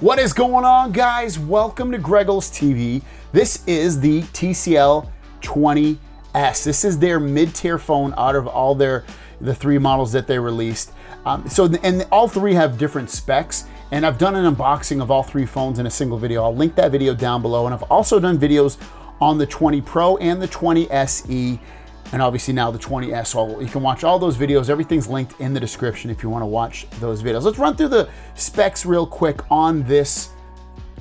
What is going on, guys? Welcome to Greggles TV. This is the TCL 20S. This is their mid-tier phone out of all the three models that they released. And all three have different specs, and I've done an unboxing of all three phones in a single video. I'll link that video down below, and I've also done videos on the 20 Pro and the 20 SE, and obviously now the 20S. So you can watch all those videos. Everything's linked in the description if you want to watch those videos. Let's run through the specs real quick on this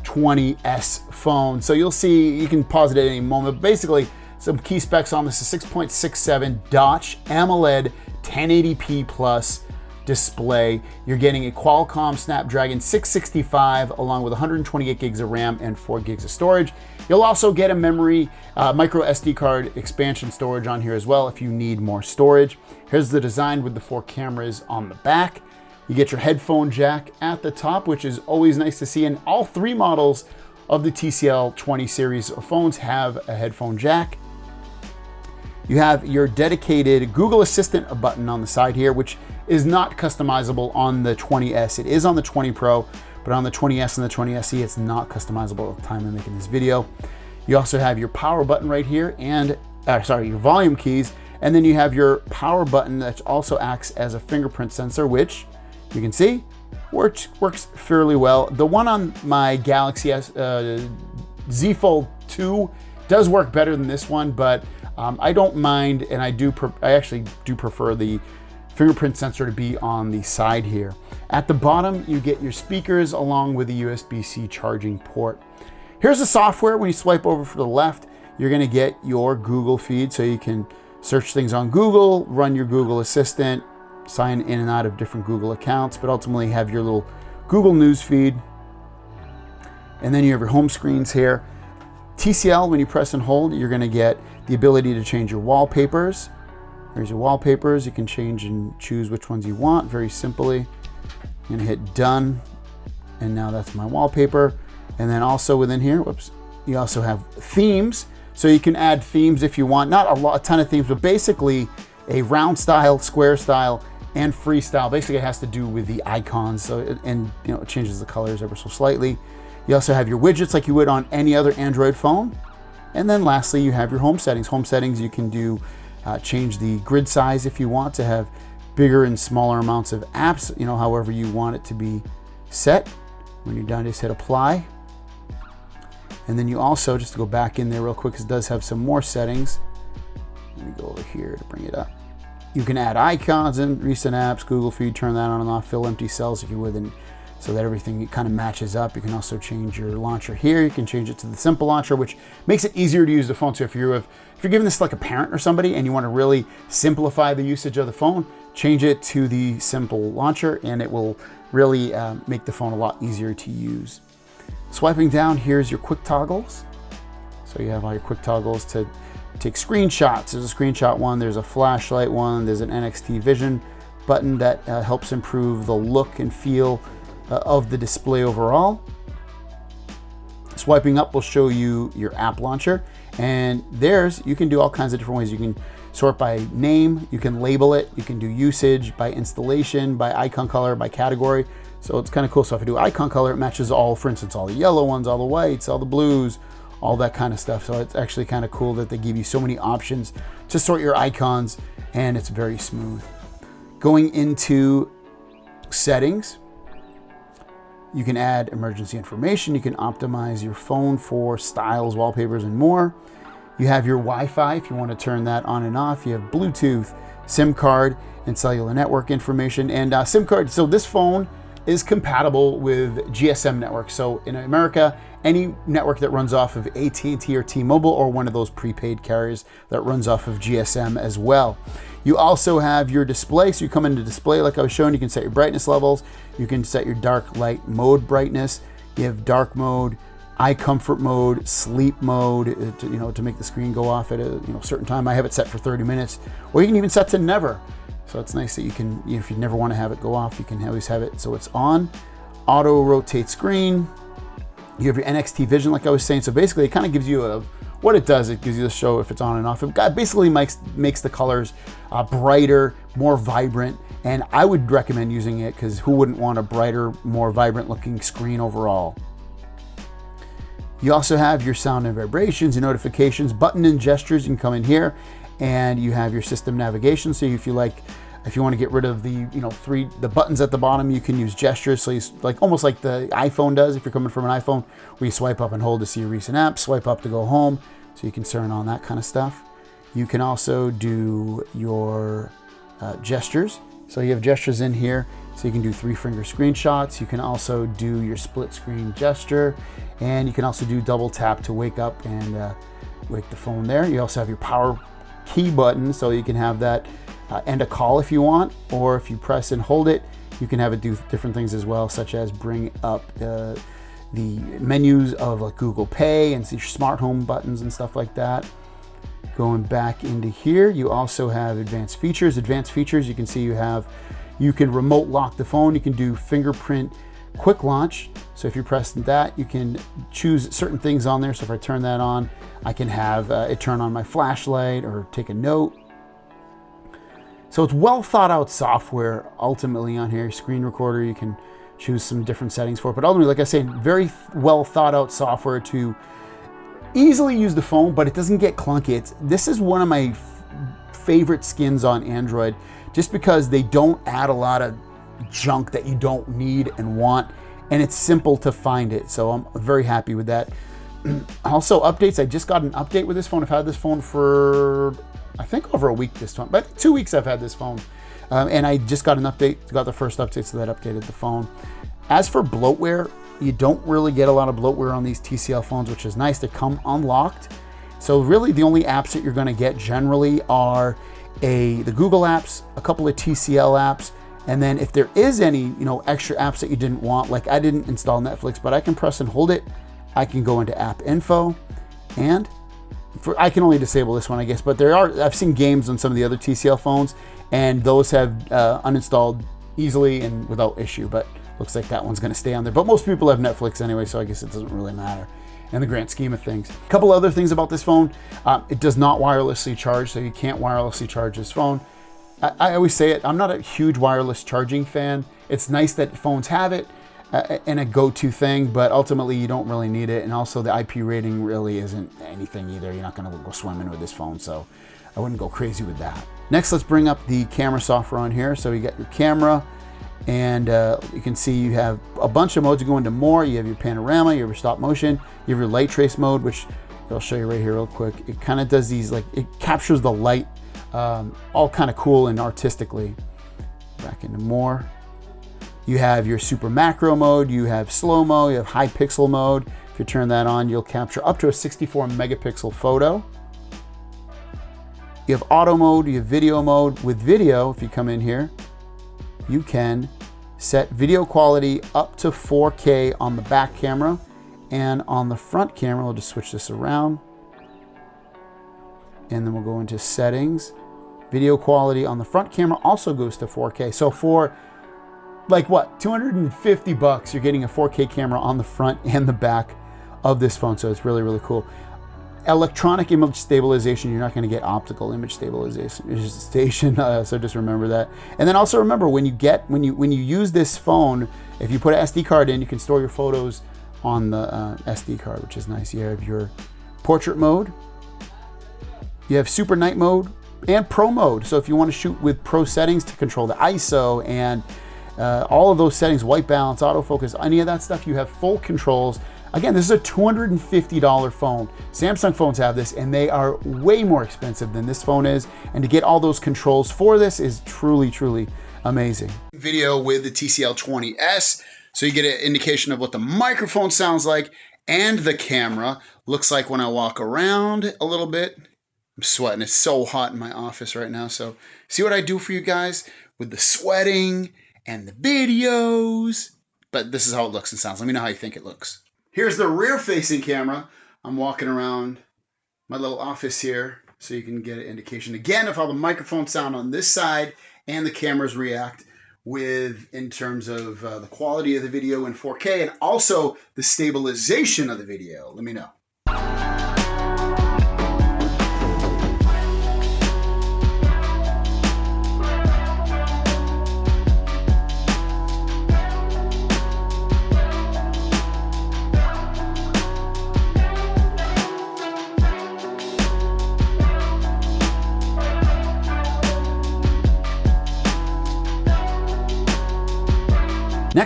20S phone. So you'll see, you can pause it at any moment. But basically, some key specs on this is 6.67 Notch AMOLED 1080p plus display. You're getting a Qualcomm Snapdragon 665 along with 128 gigs of RAM and 4 gigs of storage. You'll also get a memory microSD card expansion storage on here as well if you need more storage. Here's the design with the 4 cameras on the back. You get your headphone jack at the top, which is always nice to see. And all three models of the TCL 20 series of phones have a headphone jack. You have your dedicated Google Assistant button on the side here, which is not customizable on the 20S. It is on the 20 Pro, but on the 20S and the 20 SE, it's not customizable at the time of making this video. You also have your power button right here and, your volume keys. And then you have your power button that also acts as a fingerprint sensor, which you can see works fairly well. The one on my Galaxy Z Fold 2 does work better than this one, but I don't mind, and I actually do prefer the fingerprint sensor to be on the side here. At the bottom, you get your speakers along with the USB-C charging port. Here's the software. When you swipe over to the left, you're gonna get your Google feed, so you can search things on Google, run your Google Assistant, sign in and out of different Google accounts, but ultimately have your little Google News feed. And then you have your home screens here. TCL, when you press and hold, you're gonna get the ability to change your wallpapers. There's your wallpapers. You can change and choose which ones you want very simply. I'm gonna hit done, and now that's my wallpaper. And then also within here, you also have themes. So you can add themes if you want. Not a ton of themes, but basically a round style, square style, and freestyle. Basically, it has to do with the icons. So it changes the colors ever so slightly. You also have your widgets like you would on any other Android phone. And then lastly, you have your home settings. Home settings, you can do change the grid size if you want to have bigger and smaller amounts of apps, however you want it to be set. When you're done, just hit apply. And then you also, just to go back in there real quick, because it does have some more settings. Let me go over here to bring it up. You can add icons and recent apps, Google Feed, turn that on and off, fill empty cells if you would, and so that everything kind of matches up. You can also change your launcher here. You can change it to the simple launcher, which makes it easier to use the phone. So if you're giving this like a parent or somebody and you want to really simplify the usage of the phone, change it to the simple launcher and it will really make the phone a lot easier to use. Swiping down, here's your quick toggles. So you have all your quick toggles to take screenshots. There's a screenshot one, there's a flashlight one, there's an NXT Vision button that helps improve the look and feel of the display overall. Swiping up will show you your app launcher, and you can do all kinds of different ways. You can sort by name, you can label it, you can do usage by installation, by icon color, by category. So it's kind of cool. So if I do icon color, it matches all, for instance, all the yellow ones, all the whites, all the blues, all that kind of stuff. So it's actually kind of cool that they give you so many options to sort your icons, and it's very smooth. Going into settings, you can add emergency information. You can optimize your phone for styles, wallpapers, and more. You have your Wi-Fi if you want to turn that on and off. You have Bluetooth, SIM card, and cellular network information. And SIM card, so this phone is compatible with GSM networks. So in America, any network that runs off of AT&T or T-Mobile or one of those prepaid carriers that runs off of GSM as well. You also have your display. So you come into display like I was showing, you can set your brightness levels. You can set your dark light mode brightness. You have dark mode, eye comfort mode, sleep mode, to make the screen go off at a certain time. I have it set for 30 minutes, or you can even set to never. So it's nice that you can, if you never want to have it go off, you can always have it so it's on. Auto rotate screen. You have your NXT Vision, like I was saying. So basically, it kind of gives you what it does. It gives you the show if it's on and off. It basically makes the colors brighter, more vibrant, And I would recommend using it because who wouldn't want a brighter, more vibrant looking screen overall. You also have your sound and vibrations, your notifications, button and gestures. You can come in here and you have your system navigation. So if you want to get rid of the, the buttons at the bottom, you can use gestures. So you almost like the iPhone does if you're coming from an iPhone, where you swipe up and hold to see your recent apps, swipe up to go home. So you can turn on that kind of stuff. You can also do your gestures. So you have gestures in here. So you can do 3-finger screenshots. You can also do your split screen gesture. And you can also do double tap to wake up and wake the phone there. You also have your power key button, so you can have that end a call if you want, or if you press and hold it, you can have it do different things as well, such as bring up the menus of like Google Pay and see your smart home buttons and stuff like that. Going back into here, you also have advanced features. Advanced features, you can see you can remote lock the phone. You can do fingerprint quick launch. So if you press that, you can choose certain things on there. So if I turn that on, I can have it turn on my flashlight or take a note. So it's well thought out software ultimately on here. Screen recorder, you can choose some different settings for it. But ultimately, like I said, very well thought out software to easily use the phone, but it doesn't get clunky. This is one of my favorite skins on Android, just because they don't add a lot of junk that you don't need and want, and it's simple to find it. So I'm very happy with that. Also updates, I just got an update with this phone. I've had this phone for I think over a week this time, but 2 weeks I've had this phone. And I just got an update, got the first update, so that updated the phone. As for bloatware, you don't really get a lot of bloatware on these TCL phones, which is nice. They come unlocked. So really the only apps that you're gonna get generally are the Google apps, a couple of TCL apps, and then if there is any extra apps that you didn't want, like I didn't install Netflix, but I can press and hold it. I can go into app info, and I can only disable this one, I guess, but I've seen games on some of the other TCL phones, and those have uninstalled easily and without issue, but looks like that one's gonna stay on there. But most people have Netflix anyway, so I guess it doesn't really matter in the grand scheme of things. A couple other things about this phone. It does not wirelessly charge, so you can't wirelessly charge this phone. I always say it, I'm not a huge wireless charging fan. It's nice that phones have it and a go-to thing, but ultimately you don't really need it. And also the IP rating really isn't anything either. You're not gonna go swimming with this phone, so I wouldn't go crazy with that. Next, let's bring up the camera software on here. So you got your camera, and you can see you have a bunch of modes. You go into more, you have your panorama, you have your stop motion, you have your light trace mode, which I'll show you right here real quick. It kind of does these, like it captures the light all kind of cool and artistically. Back into more. You have your super macro mode, you have slow-mo, you have high pixel mode. If you turn that on, you'll capture up to a 64 megapixel photo. You have auto mode, you have video mode. With video, if you come in here, you can set video quality up to 4K on the back camera, and on the front camera, we'll just switch this around. And then we'll go into settings. Video quality on the front camera also goes to 4K. So for like what, 250 bucks, you're getting a 4K camera on the front and the back of this phone. So it's really, really cool. Electronic image stabilization, you're not going to get optical image stabilization. So just remember that. And then also remember, when you use this phone, if you put an SD card in, you can store your photos on the SD card, which is nice. You have your portrait mode, you have super night mode, and pro mode. So if you want to shoot with pro settings to control the ISO and all of those settings, white balance, autofocus, any of that stuff, you have full controls. Again, this is a $250 phone. Samsung phones have this, and they are way more expensive than this phone is. And to get all those controls for this is truly, truly amazing. Video with the TCL 20S. So you get an indication of what the microphone sounds like and the camera looks like when I walk around a little bit. I'm sweating. It's so hot in my office right now. So see what I do for you guys with the sweating and the videos. But this is how it looks and sounds. Let me know how you think it looks. Here's the rear-facing camera. I'm walking around my little office here so you can get an indication again of how the microphones sound on this side and the cameras react in terms of the quality of the video in 4K and also the stabilization of the video. Let me know.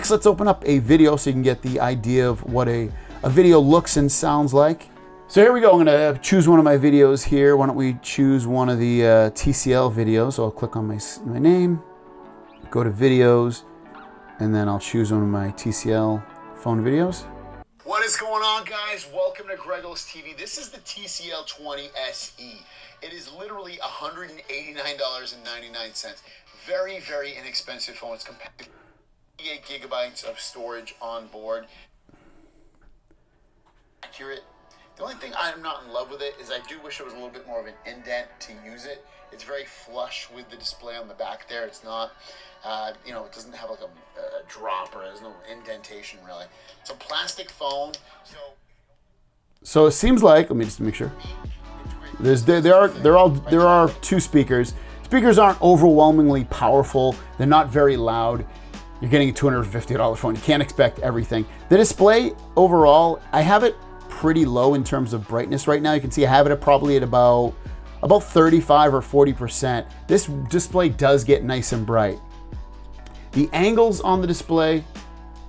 Next, let's open up a video so you can get the idea of what a video looks and sounds like. So here we go. I'm gonna choose one of my videos here. Why don't we choose one of the TCL videos? So I'll click on my name, go to videos, and then I'll choose one of my TCL phone videos. What is going on, guys? Welcome to Greggles TV. This is the TCL 20 SE. It is literally $189.99. Very, very inexpensive phone. It's compact. 8 gigabytes of storage on board. Accurate. The only thing I'm not in love with it is I do wish there was a little bit more of an indent to use it. It's very flush with the display on the back there. It's not, you know, it doesn't have like a drop, or there's no indentation really. It's a plastic phone. So it seems like, let me just make sure. There are two speakers. Speakers aren't overwhelmingly powerful. They're not very loud. You're getting a $250 phone. You can't expect everything. The display overall, I have it pretty low in terms of brightness right now. You can see I have it probably at about 35 or 40%. This display does get nice and bright. The angles on the display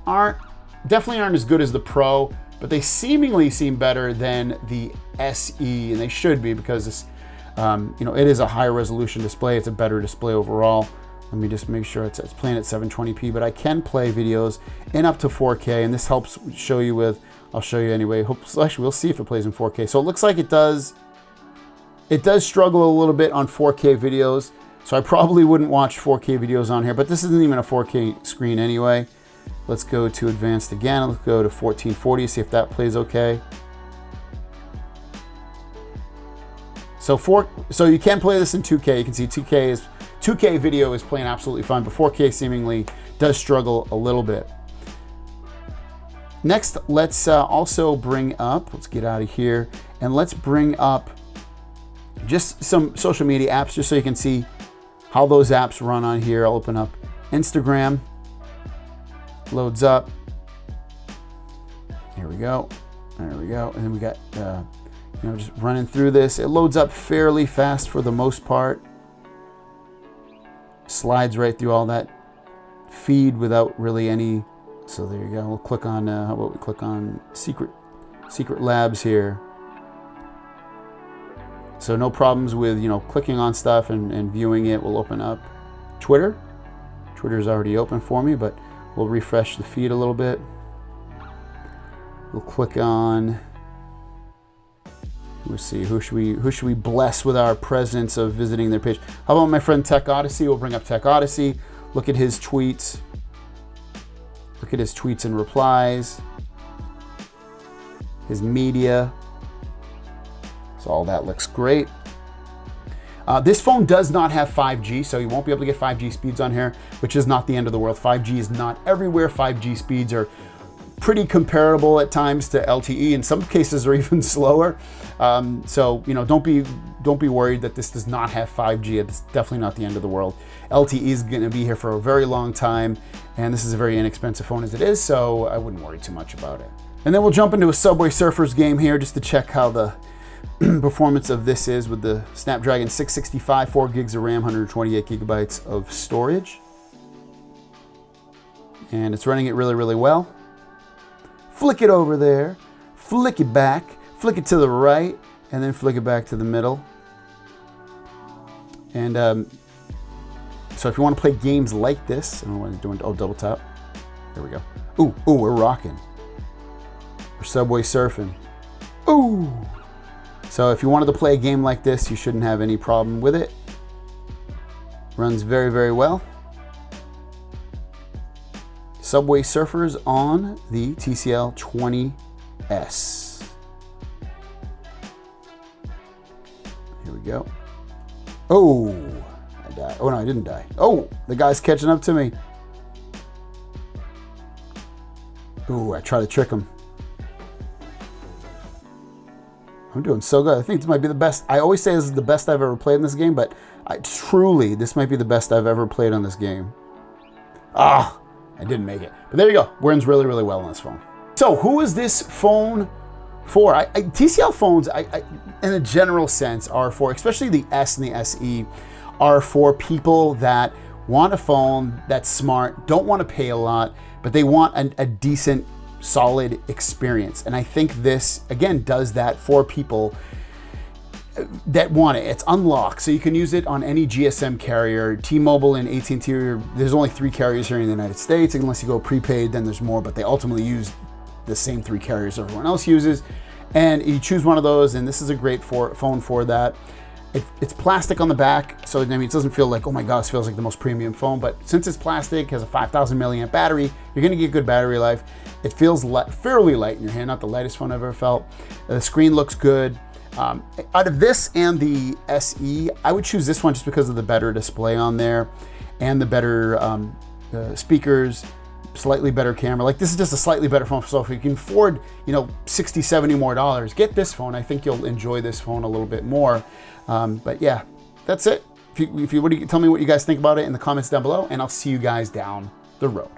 definitely aren't as good as the Pro, but they seemingly seem better than the SE, and they should be, because it's, you know, it is a higher resolution display. It's a better display overall. Let me just make sure it's playing at 720p, but I can play videos in up to 4K, and this helps show you with, I'll show you anyway. Actually, we'll see if it plays in 4K. So it looks like it does struggle a little bit on 4K videos, so I probably wouldn't watch 4K videos on here, but this isn't even a 4K screen anyway. Let's go to advanced again. Let's go to 1440, see if that plays okay. So you can play this in 2K. You can see 2K video is playing absolutely fine, but 4K seemingly does struggle a little bit. Next, let's also bring up, let's get out of here, and let's bring up just some social media apps, just so you can see how those apps run on here. I'll open up Instagram, loads up. Here we go. There we go. And then we got, you know, just running through this. It loads up fairly fast for the most part. Slides right through all that feed without really any. So there you go. We'll click on, how about we click on Secret Labs here. So no problems with, you know, clicking on stuff and viewing it. We'll open up Twitter. Twitter's already open for me, but we'll refresh the feed a little bit. We'll click on, let's see, who should we bless with our presence of visiting their page? How about my friend Tech Odyssey? We'll bring up Tech Odyssey. Look at his tweets. Look at his tweets and replies. His media. So all that looks great. This phone does not have 5G, so you won't be able to get 5G speeds on here, which is not the end of the world. 5G is not everywhere. 5G speeds are pretty comparable at times to LTE. In some cases, are even slower. So you know, don't be worried that this does not have 5G. It's definitely not the end of the world. LTE is going to be here for a very long time, and this is a very inexpensive phone as it is, so I wouldn't worry too much about it. And then we'll jump into a Subway Surfers game here just to check how the performance of this is with the Snapdragon 665, 4 gigs of RAM, 128 gigabytes of storage. And it's running it really, really well. Flick it over there, flick it back, flick it to the right, and then flick it back to the middle. And so if you want to play games like this, I don't know what I'm doing. Oh, double tap. There we go. Ooh, we're rocking. We're Subway surfing. Ooh. So if you wanted to play a game like this, you shouldn't have any problem with it. Runs very, very well. Subway Surfers on the TCL 20S. Here we go. Oh, I died. Oh no, I didn't die. Oh, the guy's catching up to me. Ooh, I try to trick him. I'm doing so good. I think this might be the best. I always say this is the best I've ever played in this game, but truly, this might be the best I've ever played on this game. Ah, I didn't make it. But there you go. Runs really, really well on this phone. So who is this phone for? TCL phones, in a general sense, are for, especially the S and the SE, are for people that want a phone that's smart, don't want to pay a lot, but they want a decent, solid experience. And I think this, again, does that for people that want it. It's unlocked, so you can use it on any GSM carrier. T-Mobile and AT&T, there's only 3 carriers here in the United States. Unless you go prepaid, then there's more, but they ultimately use the same 3 carriers everyone else uses. And you choose one of those, and this is a great phone for that. It's plastic on the back, so I mean, it doesn't feel like, oh my gosh, it feels like the most premium phone, but since it's plastic, has a 5,000 milliamp battery, you're gonna get good battery life. It feels fairly light in your hand, not the lightest phone I've ever felt. The screen looks good. Out of this and the SE, I would choose this one just because of the better display on there and the better speakers, slightly better camera. Like, this is just a slightly better phone. So if you can afford, you know, 60, 70 more dollars, get this phone. I think you'll enjoy this phone a little bit more. But yeah, that's it. Tell me what you guys think about it in the comments down below, and I'll see you guys down the road.